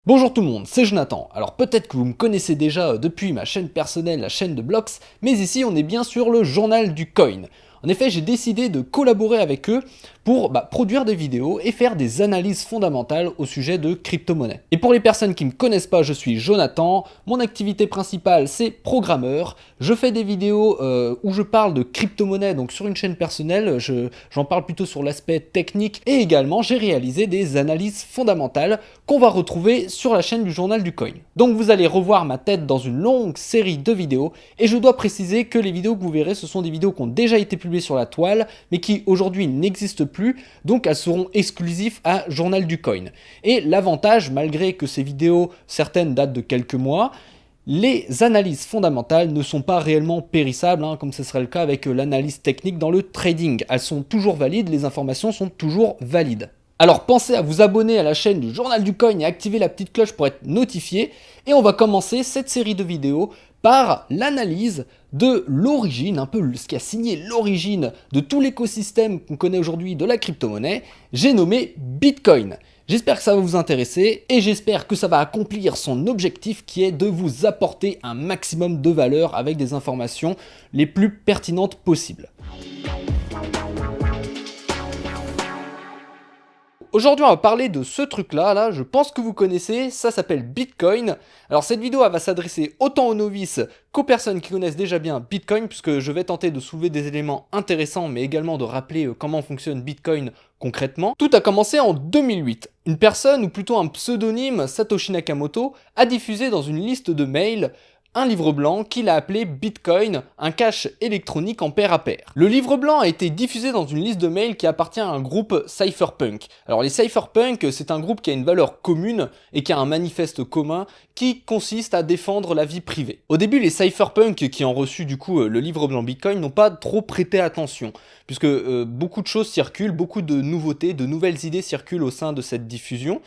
Bonjour tout le monde, c'est Jonathan. Alors peut-être que vous me connaissez déjà depuis ma chaîne personnelle, la chaîne de Blox, mais ici on est bien sur le journal du coin. En effet, j'ai décidé de collaborer avec eux pour produire des vidéos et faire des analyses fondamentales au sujet de crypto-monnaies. Et pour les personnes qui ne me connaissent pas, je suis Jonathan, mon activité principale c'est programmeur, je fais des vidéos où je parle de crypto-monnaies, donc sur une chaîne personnelle, j'en parle plutôt sur l'aspect technique, et également j'ai réalisé des analyses fondamentales qu'on va retrouver sur la chaîne du journal du coin. Donc vous allez revoir ma tête dans une longue série de vidéos, et je dois préciser que les vidéos que vous verrez, ce sont des vidéos qui ont déjà été publiées sur la toile, mais qui aujourd'hui n'existent plus, donc elles seront exclusives à Journal du Coin. Et l'avantage, malgré que ces vidéos, certaines datent de quelques mois, les analyses fondamentales ne sont pas réellement périssables, comme ce serait le cas avec l'analyse technique dans le trading. Elles sont toujours valides, les informations sont toujours valides. Alors pensez à vous abonner à la chaîne du Journal du Coin et activer la petite cloche pour être notifié. Et on va commencer cette série de vidéos par l'analyse de l'origine, un peu ce qui a signé l'origine de tout l'écosystème qu'on connaît aujourd'hui de la crypto-monnaie. J'ai nommé Bitcoin. J'espère que ça va vous intéresser et j'espère que ça va accomplir son objectif qui est de vous apporter un maximum de valeur avec des informations les plus pertinentes possibles. Aujourd'hui, on va parler de ce truc-là, je pense que vous connaissez, ça s'appelle Bitcoin. Alors cette vidéo, elle va s'adresser autant aux novices qu'aux personnes qui connaissent déjà bien Bitcoin, puisque je vais tenter de soulever des éléments intéressants, mais également de rappeler comment fonctionne Bitcoin concrètement. Tout a commencé en 2008. Une personne, ou plutôt un pseudonyme, Satoshi Nakamoto, a diffusé dans une liste de mails un livre blanc qu'il a appelé Bitcoin, un cash électronique en pair à pair. Le livre blanc a été diffusé dans une liste de mails qui appartient à un groupe cypherpunk. Alors les cypherpunk, c'est un groupe qui a une valeur commune et qui a un manifeste commun qui consiste à défendre la vie privée. Au début, les cypherpunk qui ont reçu du coup le livre blanc Bitcoin n'ont pas trop prêté attention, puisque beaucoup de choses circulent, beaucoup de nouveautés, de nouvelles idées circulent au sein de cette diffusion.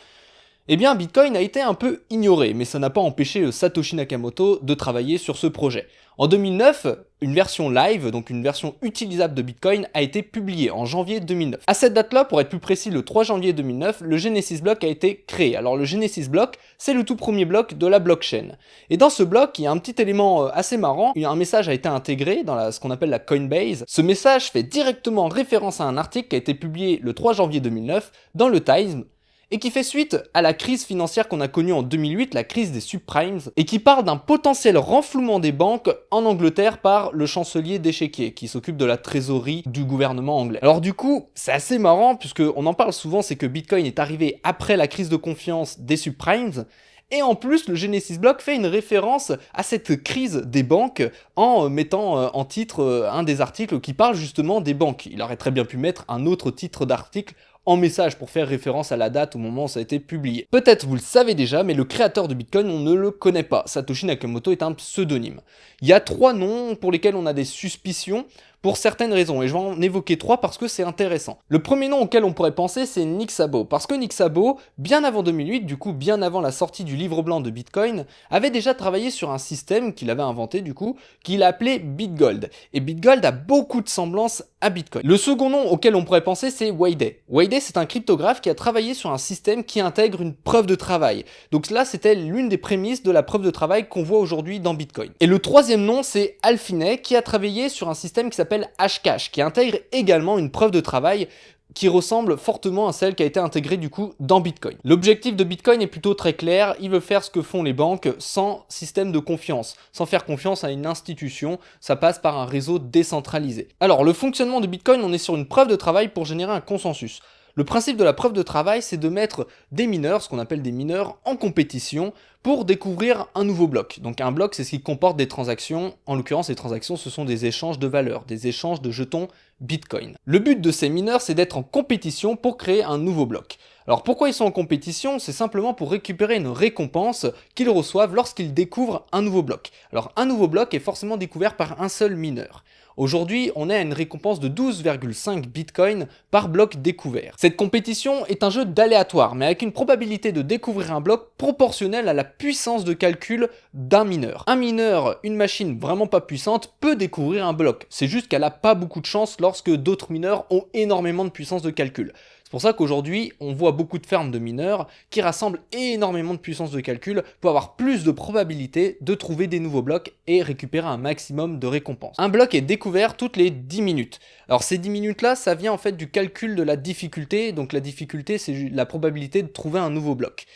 Eh bien, Bitcoin a été un peu ignoré, mais ça n'a pas empêché Satoshi Nakamoto de travailler sur ce projet. En 2009, une version live, donc une version utilisable de Bitcoin, a été publiée en janvier 2009. À cette date-là, pour être plus précis, le 3 janvier 2009, le Genesis Block a été créé. Alors le Genesis Block, c'est le tout premier bloc de la blockchain. Et dans ce bloc, il y a un petit élément assez marrant, un message a été intégré dans ce qu'on appelle la Coinbase. Ce message fait directement référence à un article qui a été publié le 3 janvier 2009 dans le Times, et qui fait suite à la crise financière qu'on a connue en 2008, la crise des subprimes, et qui parle d'un potentiel renflouement des banques en Angleterre par le chancelier d'échiquier, qui s'occupe de la trésorerie du gouvernement anglais. Alors du coup, c'est assez marrant, puisqu'on en parle souvent, c'est que Bitcoin est arrivé après la crise de confiance des subprimes, et en plus, le Genesis Block fait une référence à cette crise des banques en mettant en titre un des articles qui parle justement des banques. Il aurait très bien pu mettre un autre titre d'article en message pour faire référence à la date au moment où ça a été publié. Peut-être vous le savez déjà, mais le créateur de Bitcoin, on ne le connaît pas. Satoshi Nakamoto est un pseudonyme. Il y a 3 noms pour lesquels on a des suspicions pour certaines raisons, et je vais en évoquer 3 parce que c'est intéressant. Le premier nom auquel on pourrait penser, c'est Nick Szabo, parce que Nick Szabo, bien avant 2008, du coup bien avant la sortie du livre blanc de Bitcoin, avait déjà travaillé sur un système qu'il avait inventé du coup, qu'il appelait BitGold. Et BitGold a beaucoup de semblances à Bitcoin. Le second nom auquel on pourrait penser, c'est Wayday. Wayday, c'est un cryptographe qui a travaillé sur un système qui intègre une preuve de travail. Donc là, c'était l'une des prémices de la preuve de travail qu'on voit aujourd'hui dans Bitcoin. Et le troisième nom, c'est Alphine, qui a travaillé sur un système qui s'appelle Hashcash, qui intègre également une preuve de travail qui ressemble fortement à celle qui a été intégrée du coup dans Bitcoin. L'objectif de Bitcoin est plutôt très clair, il veut faire ce que font les banques sans système de confiance, sans faire confiance à une institution, ça passe par un réseau décentralisé. Alors le fonctionnement de Bitcoin, on est sur une preuve de travail pour générer un consensus. Le principe de la preuve de travail, c'est de mettre des mineurs, ce qu'on appelle des mineurs, en compétition pour découvrir un nouveau bloc. Donc un bloc, c'est ce qui comporte des transactions. En l'occurrence, les transactions, ce sont des échanges de valeurs, des échanges de jetons Bitcoin. Le but de ces mineurs, c'est d'être en compétition pour créer un nouveau bloc. Alors pourquoi ils sont en compétition? C'est simplement pour récupérer une récompense qu'ils reçoivent lorsqu'ils découvrent un nouveau bloc. Alors un nouveau bloc est forcément découvert par un seul mineur. Aujourd'hui, on est à une récompense de 12,5 bitcoins par bloc découvert. Cette compétition est un jeu d'aléatoire, mais avec une probabilité de découvrir un bloc proportionnelle à la puissance de calcul d'un mineur. Un mineur, une machine vraiment pas puissante, peut découvrir un bloc. C'est juste qu'elle n'a pas beaucoup de chance lorsque d'autres mineurs ont énormément de puissance de calcul. C'est pour ça qu'aujourd'hui, on voit beaucoup de fermes de mineurs qui rassemblent énormément de puissance de calcul pour avoir plus de probabilité de trouver des nouveaux blocs et récupérer un maximum de récompenses. Un bloc est découvert toutes les 10 minutes. Alors ces 10 minutes là, ça vient en fait du calcul de la difficulté. Donc la difficulté, c'est la probabilité de trouver un nouveau bloc.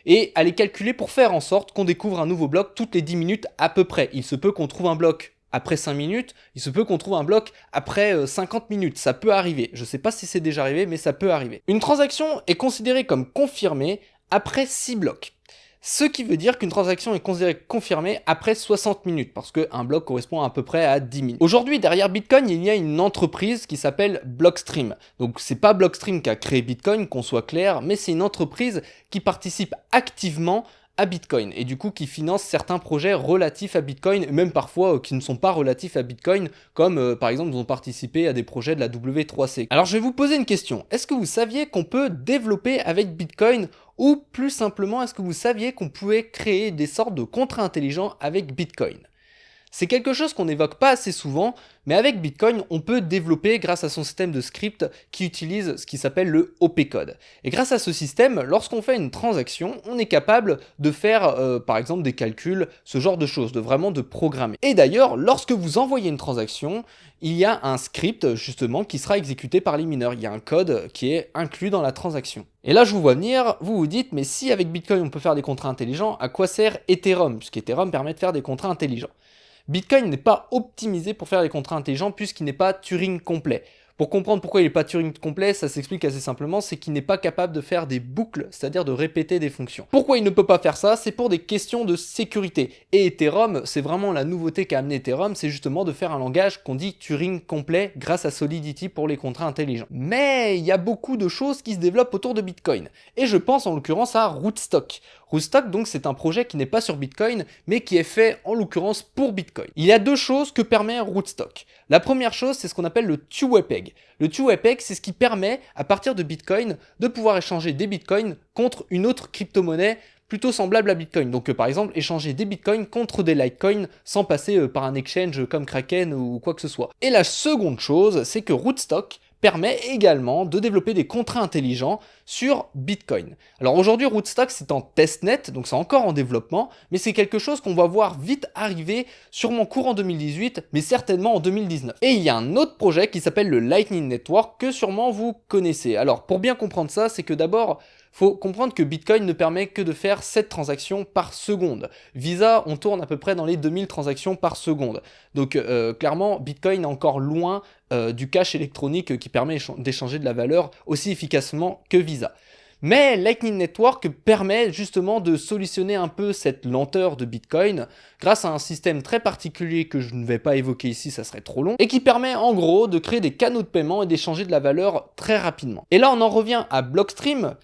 Et à les calculer pour faire en sorte qu'on découvre un nouveau bloc toutes les 10 minutes à peu près. Il se peut qu'on trouve un bloc après 5 minutes, il se peut qu'on trouve un bloc après 50 minutes, ça peut arriver. Je sais pas si c'est déjà arrivé, mais ça peut arriver. Une transaction est considérée comme confirmée après 6 blocs. Ce qui veut dire qu'une transaction est considérée confirmée après 60 minutes, parce qu'un bloc correspond à peu près à 10 minutes. Aujourd'hui, derrière Bitcoin, il y a une entreprise qui s'appelle Blockstream. Donc c'est pas Blockstream qui a créé Bitcoin, qu'on soit clair, mais c'est une entreprise qui participe activement à Bitcoin et du coup qui finance certains projets relatifs à Bitcoin, et même parfois qui ne sont pas relatifs à Bitcoin, comme par exemple ils ont participé à des projets de la W3C. Alors je vais vous poser une question, est-ce que vous saviez qu'on peut développer avec Bitcoin, ou plus simplement est-ce que vous saviez qu'on pouvait créer des sortes de contrats intelligents avec Bitcoin? C'est quelque chose qu'on n'évoque pas assez souvent, mais avec Bitcoin, on peut développer grâce à son système de script qui utilise ce qui s'appelle le OP-code. Et grâce à ce système, lorsqu'on fait une transaction, on est capable de faire par exemple des calculs, ce genre de choses, de vraiment de programmer. Et d'ailleurs, lorsque vous envoyez une transaction, il y a un script justement qui sera exécuté par les mineurs. Il y a un code qui est inclus dans la transaction. Et là, je vous vois venir, vous vous dites, mais si avec Bitcoin on peut faire des contrats intelligents, à quoi sert Ethereum? Puisqu'Ethereum permet de faire des contrats intelligents. Bitcoin n'est pas optimisé pour faire des contrats intelligents puisqu'il n'est pas Turing complet. Pour comprendre pourquoi il n'est pas Turing complet, ça s'explique assez simplement, c'est qu'il n'est pas capable de faire des boucles, c'est-à-dire de répéter des fonctions. Pourquoi il ne peut pas faire ça? C'est pour des questions de sécurité. Et Ethereum, c'est vraiment la nouveauté qu'a amené Ethereum, c'est justement de faire un langage qu'on dit Turing complet grâce à Solidity pour les contrats intelligents. Mais il y a beaucoup de choses qui se développent autour de Bitcoin. Et je pense en l'occurrence à Rootstock. Rootstock, donc, c'est un projet qui n'est pas sur Bitcoin, mais qui est fait en l'occurrence pour Bitcoin. Il y a deux choses que permet Rootstock. La première chose, c'est ce qu'on appelle le two-way peg. Le two-way peg, c'est ce qui permet, à partir de Bitcoin, de pouvoir échanger des Bitcoins contre une autre crypto-monnaie plutôt semblable à Bitcoin. Donc par exemple, échanger des Bitcoins contre des Litecoin sans passer par un exchange comme Kraken ou quoi que ce soit. Et la seconde chose, c'est que Rootstock permet également de développer des contrats intelligents sur Bitcoin. Alors aujourd'hui, Rootstock, c'est en testnet, donc c'est encore en développement, mais c'est quelque chose qu'on va voir vite arriver, sûrement courant 2018, mais certainement en 2019. Et il y a un autre projet qui s'appelle le Lightning Network, que sûrement vous connaissez. Alors pour bien comprendre ça, c'est que d'abord, faut comprendre que Bitcoin ne permet que de faire 7 transactions par seconde. Visa, on tourne à peu près dans les 2000 transactions par seconde. Donc clairement, Bitcoin est encore loin du cash électronique qui permet d'échanger de la valeur aussi efficacement que Visa. Mais Lightning Network permet justement de solutionner un peu cette lenteur de Bitcoin grâce à un système très particulier que je ne vais pas évoquer ici, ça serait trop long, et qui permet en gros de créer des canaux de paiement et d'échanger de la valeur très rapidement. Et là on en revient à Blockstream,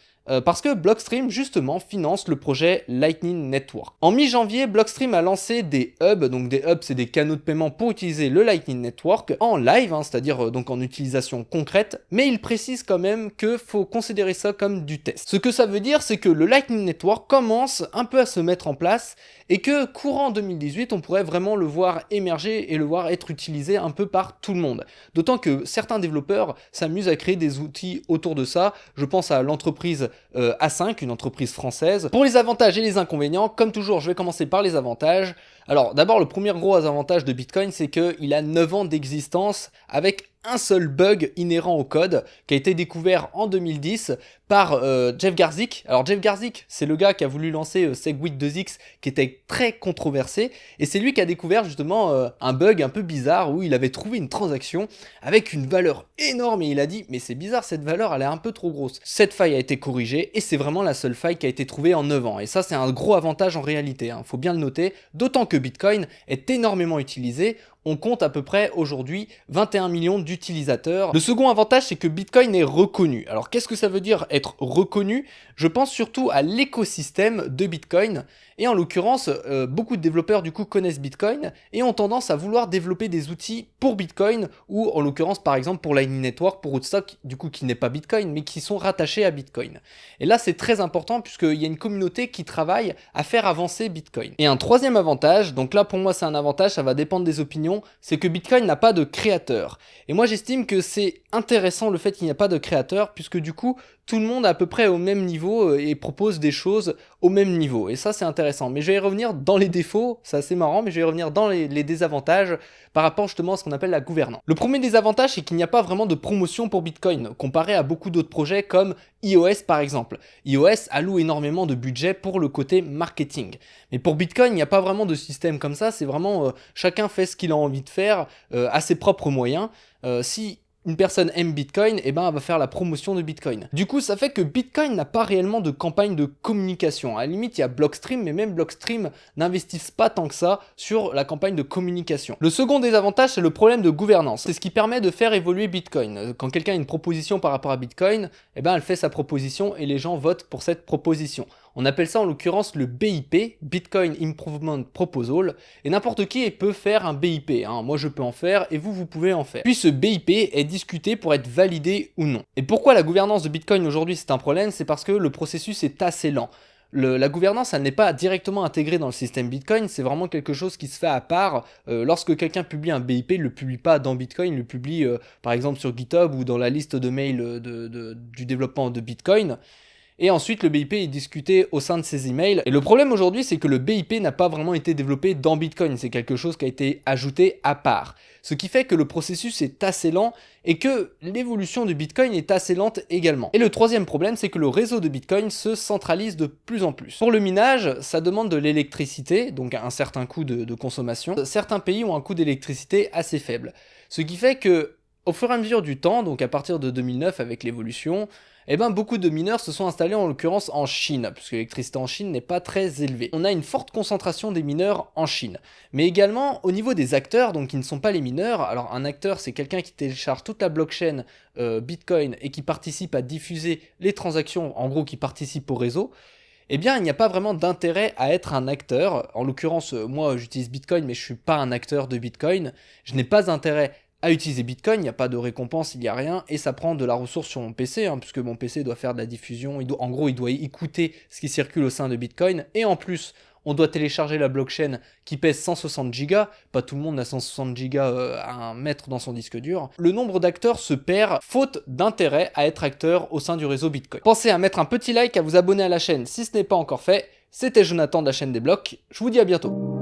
parce que Blockstream justement finance le projet Lightning Network. En mi-janvier, Blockstream a lancé des hubs, donc des hubs c'est des canaux de paiement pour utiliser le Lightning Network en live, c'est-à-dire donc en utilisation concrète, mais il précise quand même que faut considérer ça comme du test. Ce que ça veut dire, c'est que le Lightning Network commence un peu à se mettre en place et que courant 2018, on pourrait vraiment le voir émerger et le voir être utilisé un peu par tout le monde. D'autant que certains développeurs s'amusent à créer des outils autour de ça. Je pense à l'entreprise A5, une entreprise française. Pour les avantages et les inconvénients, comme toujours, je vais commencer par les avantages. Alors d'abord, le premier gros avantage de Bitcoin, c'est qu'il a 9 ans d'existence avec un seul bug inhérent au code qui a été découvert en 2010 par Jeff Garzik. Alors Jeff Garzik, c'est le gars qui a voulu lancer Segwit 2x qui était très controversé, et c'est lui qui a découvert justement un bug un peu bizarre où il avait trouvé une transaction avec une valeur énorme et il a dit mais c'est bizarre, cette valeur elle est un peu trop grosse. Cette faille a été corrigée et c'est vraiment la seule faille qui a été trouvée en 9 ans, et ça c'est un gros avantage en réalité, faut bien le noter, d'autant que Bitcoin est énormément utilisé. On compte à peu près aujourd'hui 21 millions d'utilisateurs. Le second avantage, c'est que Bitcoin est reconnu. Alors qu'est-ce que ça veut dire être reconnu? Je pense surtout à l'écosystème de Bitcoin. Et en l'occurrence, beaucoup de développeurs du coup connaissent Bitcoin et ont tendance à vouloir développer des outils pour Bitcoin, ou en l'occurrence par exemple pour Lightning Network, pour Rootstock, du coup qui n'est pas Bitcoin mais qui sont rattachés à Bitcoin. Et là c'est très important puisqu'il y a une communauté qui travaille à faire avancer Bitcoin. Et un troisième avantage, donc là pour moi c'est un avantage, ça va dépendre des opinions, opinion, c'est que Bitcoin n'a pas de créateur. Et moi j'estime que c'est intéressant le fait qu'il n'y a pas de créateur, puisque du coup tout le monde est à peu près au même niveau et propose des choses au même niveau. Et ça c'est intéressant. Mais je vais y revenir dans les défauts, c'est assez marrant, mais je vais y revenir dans les désavantages par rapport justement à ce qu'on appelle la gouvernance. Le premier désavantage, c'est qu'il n'y a pas vraiment de promotion pour Bitcoin, comparé à beaucoup d'autres projets comme iOS par exemple. iOS alloue énormément de budget pour le côté marketing. Mais pour Bitcoin, il n'y a pas vraiment de système comme ça, c'est vraiment chacun fait ce qu'il a envie de faire à ses propres moyens. Si une personne aime Bitcoin, eh ben elle va faire la promotion de Bitcoin. Du coup, ça fait que Bitcoin n'a pas réellement de campagne de communication. À la limite, il y a Blockstream, mais même Blockstream n'investissent pas tant que ça sur la campagne de communication. Le second désavantage, c'est le problème de gouvernance. C'est ce qui permet de faire évoluer Bitcoin. Quand quelqu'un a une proposition par rapport à Bitcoin, eh ben elle fait sa proposition et les gens votent pour cette proposition. On appelle ça en l'occurrence le BIP, Bitcoin Improvement Proposal, et n'importe qui peut faire un BIP, hein. Moi je peux en faire et vous pouvez en faire. Puis ce BIP est discuté pour être validé ou non. Et pourquoi la gouvernance de Bitcoin aujourd'hui c'est un problème? C'est parce que le processus est assez lent. La gouvernance, elle n'est pas directement intégrée dans le système Bitcoin, c'est vraiment quelque chose qui se fait à part. Lorsque quelqu'un publie un BIP, il ne le publie pas dans Bitcoin, il le publie par exemple sur GitHub ou dans la liste de mails du développement de Bitcoin. Et ensuite, le BIP est discuté au sein de ces emails. Et le problème aujourd'hui, c'est que le BIP n'a pas vraiment été développé dans Bitcoin. C'est quelque chose qui a été ajouté à part. Ce qui fait que le processus est assez lent et que l'évolution de Bitcoin est assez lente également. Et le troisième problème, c'est que le réseau de Bitcoin se centralise de plus en plus. Pour le minage, ça demande de l'électricité, donc un certain coût de consommation. Certains pays ont un coût d'électricité assez faible. Ce qui fait que, au fur et à mesure du temps, donc à partir de 2009 avec l'évolution, eh ben beaucoup de mineurs se sont installés en l'occurrence en Chine, puisque l'électricité en Chine n'est pas très élevée. On a une forte concentration des mineurs en Chine, mais également au niveau des acteurs, donc qui ne sont pas les mineurs. Alors un acteur, c'est quelqu'un qui télécharge toute la blockchain Bitcoin et qui participe à diffuser les transactions, en gros qui participe au réseau. Eh bien, il n'y a pas vraiment d'intérêt à être un acteur. En l'occurrence, moi j'utilise Bitcoin, mais je ne suis pas un acteur de Bitcoin. Je n'ai pas intérêt à utiliser Bitcoin, il n'y a pas de récompense, il n'y a rien, et ça prend de la ressource sur mon PC, hein, puisque mon PC doit faire de la diffusion, en gros il doit écouter ce qui circule au sein de Bitcoin, et en plus, on doit télécharger la blockchain qui pèse 160 Go, pas tout le monde a 160 Go à mettre dans son disque dur. Le nombre d'acteurs se perd, faute d'intérêt à être acteur au sein du réseau Bitcoin. Pensez à mettre un petit like, à vous abonner à la chaîne si ce n'est pas encore fait. C'était Jonathan de la chaîne des blocs, je vous dis à bientôt.